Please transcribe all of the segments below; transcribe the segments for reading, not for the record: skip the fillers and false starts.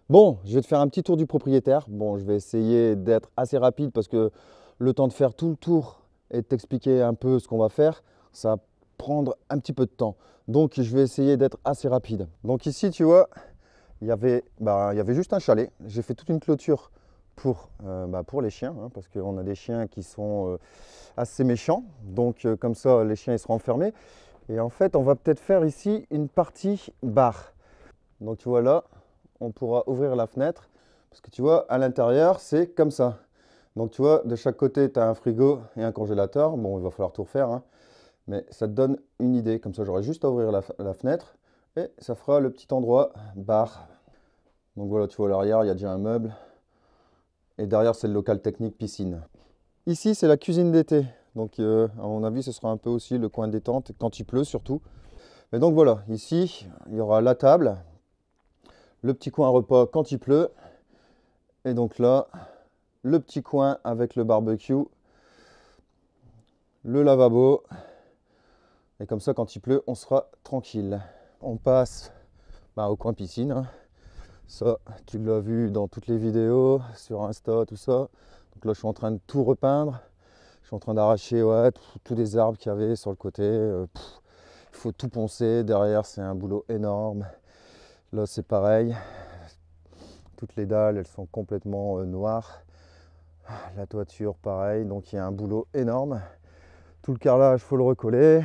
Bon, je vais te faire un petit tour du propriétaire. Bon, je vais essayer d'être assez rapide parce que le temps de faire tout le tour et de t'expliquer un peu ce qu'on va faire, ça va prendre un petit peu de temps. Donc, je vais essayer d'être assez rapide. Donc ici, tu vois, il y avait juste un chalet. J'ai fait toute une clôture pour les chiens, hein, parce qu'on a des chiens qui sont assez méchants. Donc, comme ça, les chiens ils seront enfermés. Et en fait, on va peut-être faire ici une partie bar. Donc, tu vois là, on pourra ouvrir la fenêtre parce que tu vois, à l'intérieur, c'est comme ça. Donc, tu vois, de chaque côté, tu as un frigo et un congélateur. Bon, il va falloir tout refaire, hein, mais ça te donne une idée. Comme ça, j'aurai juste à ouvrir la fenêtre et ça fera le petit endroit bar. Donc, voilà, tu vois, à l'arrière, il y a déjà un meuble. Et derrière, c'est le local technique piscine. Ici, c'est la cuisine d'été. Donc, à mon avis, ce sera un peu aussi le coin détente quand il pleut surtout. Mais donc, voilà, ici, il y aura la table, le petit coin repas quand il pleut. Et donc là, le petit coin avec le barbecue, le lavabo. Et comme ça, quand il pleut, on sera tranquille. On passe au coin piscine, hein. Ça, tu l'as vu dans toutes les vidéos, sur Insta, tout ça. Donc là, je suis en train de tout repeindre. Je suis en train d'arracher tous les arbres qu'il y avait sur le côté. Il faut tout poncer. Derrière, c'est un boulot énorme. Là, c'est pareil. Toutes les dalles, elles sont complètement noires. La toiture, pareil. Donc, il y a un boulot énorme. Tout le carrelage, il faut le recoller.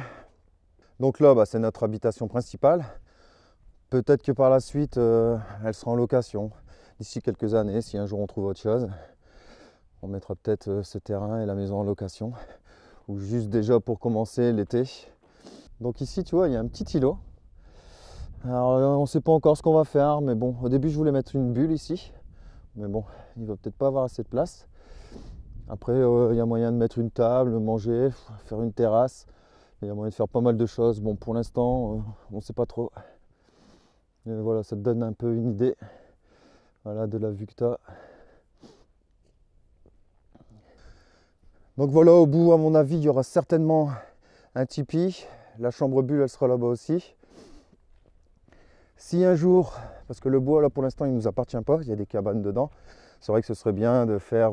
Donc là, c'est notre habitation principale. Peut-être que par la suite, elle sera en location. D'ici quelques années, si un jour on trouve autre chose, on mettra peut-être ce terrain et la maison en location. Ou juste déjà pour commencer l'été. Donc ici, tu vois, il y a un petit îlot. Alors, on ne sait pas encore ce qu'on va faire, mais bon, au début, je voulais mettre une bulle ici. Mais bon, il va peut-être pas avoir assez de place. Après, il y a moyen de mettre une table, manger, faire une terrasse. Il y a moyen de faire pas mal de choses. Bon, pour l'instant, on ne sait pas trop. Et voilà, ça te donne un peu une idée, voilà, de la vue que tu as. Donc voilà, au bout, à mon avis, il y aura certainement un tipi. La chambre bulle, elle sera là-bas aussi. Si un jour, parce que le bois, là, pour l'instant, il ne nous appartient pas, il y a des cabanes dedans. C'est vrai que ce serait bien de faire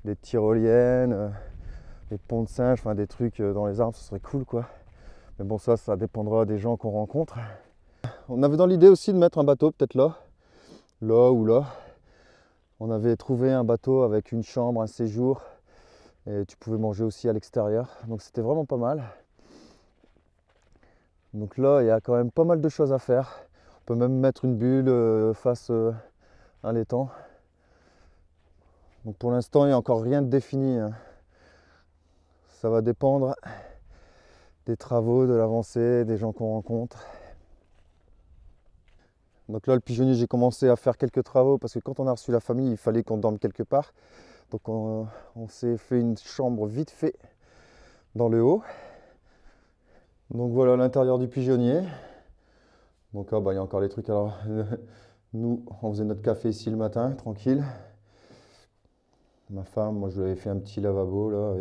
des tyroliennes, des ponts de singes, enfin des trucs dans les arbres, ce serait cool, quoi. Mais bon, ça dépendra des gens qu'on rencontre. On avait dans l'idée aussi de mettre un bateau, peut-être là ou là. On avait trouvé un bateau avec une chambre, un séjour, et tu pouvais manger aussi à l'extérieur. Donc c'était vraiment pas mal. Donc là, il y a quand même pas mal de choses à faire. On peut même mettre une bulle face à l'étang. Donc pour l'instant, il n'y a encore rien de défini, hein. Ça va dépendre des travaux, de l'avancée, des gens qu'on rencontre. Donc là, le pigeonnier, j'ai commencé à faire quelques travaux parce que quand on a reçu la famille, il fallait qu'on dorme quelque part. Donc on s'est fait une chambre vite fait dans le haut. Donc voilà l'intérieur du pigeonnier. Donc il y a encore les trucs. Alors nous, on faisait notre café ici le matin, tranquille. Ma femme, moi je lui avais fait un petit lavabo là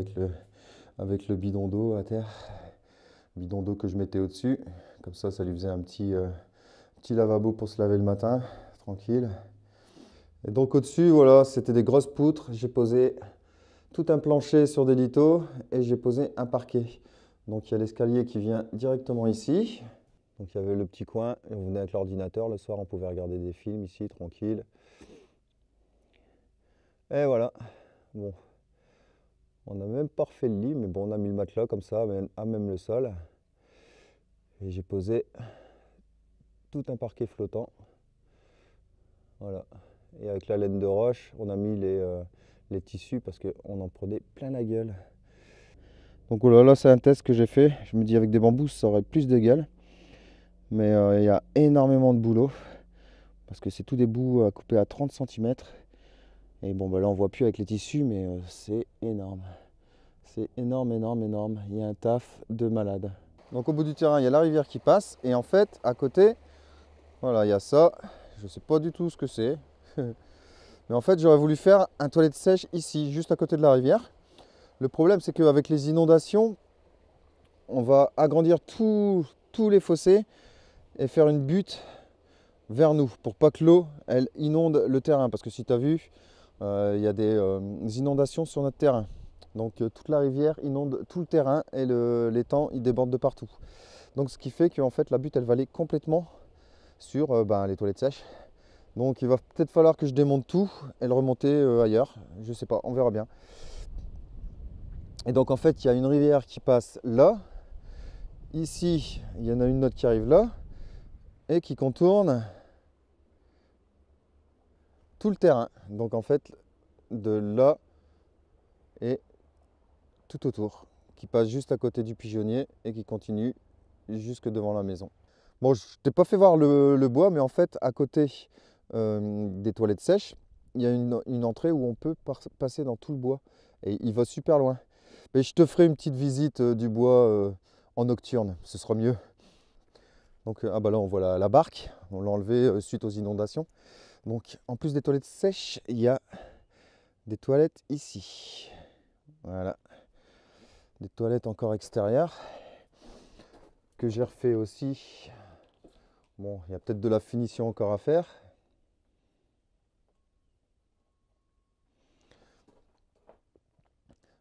avec le bidon d'eau à terre. Bidon d'eau que je mettais au-dessus. Comme ça lui faisait un petit lavabo pour se laver le matin, tranquille. Et donc au-dessus, voilà, c'était des grosses poutres. J'ai posé tout un plancher sur des lithos et j'ai posé un parquet. Donc il y a l'escalier qui vient directement ici. Donc il y avait le petit coin et on venait avec l'ordinateur. Le soir, on pouvait regarder des films ici, tranquille. Et voilà. Bon, on n'a même pas refait le lit, mais bon, on a mis le matelas comme ça, à même le sol. Et j'ai posé tout un parquet flottant. Voilà. Et avec la laine de roche, on a mis les tissus parce qu'on en prenait plein la gueule. Donc voilà, là c'est un test que j'ai fait. Je me dis avec des bambous ça aurait plus de gueule. Mais il y a énormément de boulot. Parce que c'est tout des bouts à couper à 30 cm. Et bon là on voit plus avec les tissus, mais c'est énorme. C'est énorme, énorme, énorme. Il y a un taf de malade. Donc au bout du terrain, il y a la rivière qui passe. Et en fait, à côté, voilà, il y a ça. Je sais pas du tout ce que c'est. Mais en fait, j'aurais voulu faire un toilette sèche ici, juste à côté de la rivière. Le problème, c'est qu'avec les inondations, on va agrandir tous les fossés et faire une butte vers nous pour pas que l'eau elle inonde le terrain. Parce que si tu as vu, il y a des inondations sur notre terrain. Donc toute la rivière inonde tout le terrain et l'étang il déborde de partout. Donc ce qui fait qu'en fait la butte elle va aller complètement sur les toilettes sèches. Donc il va peut-être falloir que je démonte tout et le remonter ailleurs. Je sais pas, on verra bien. Et donc en fait il y a une rivière qui passe là. Ici il y en a une autre qui arrive là et qui contourne tout le terrain. Donc en fait de là et tout autour, qui passe juste à côté du pigeonnier et qui continue jusque devant la maison. Bon, je t'ai pas fait voir le bois, mais en fait, à côté des toilettes sèches, il y a une entrée où on peut passer dans tout le bois. Et il va super loin. Mais je te ferai une petite visite du bois en nocturne, ce sera mieux. Donc, ah bah là, on voit la barque. On l'a enlevée suite aux inondations. Donc, en plus des toilettes sèches, il y a des toilettes ici. Voilà. Des toilettes encore extérieures que j'ai refait aussi. Bon, il y a peut-être de la finition encore à faire.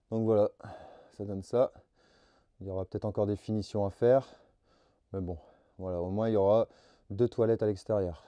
Donc voilà, ça donne ça. Il y aura peut-être encore des finitions à faire. Mais bon, voilà, au moins il y aura 2 toilettes à l'extérieur.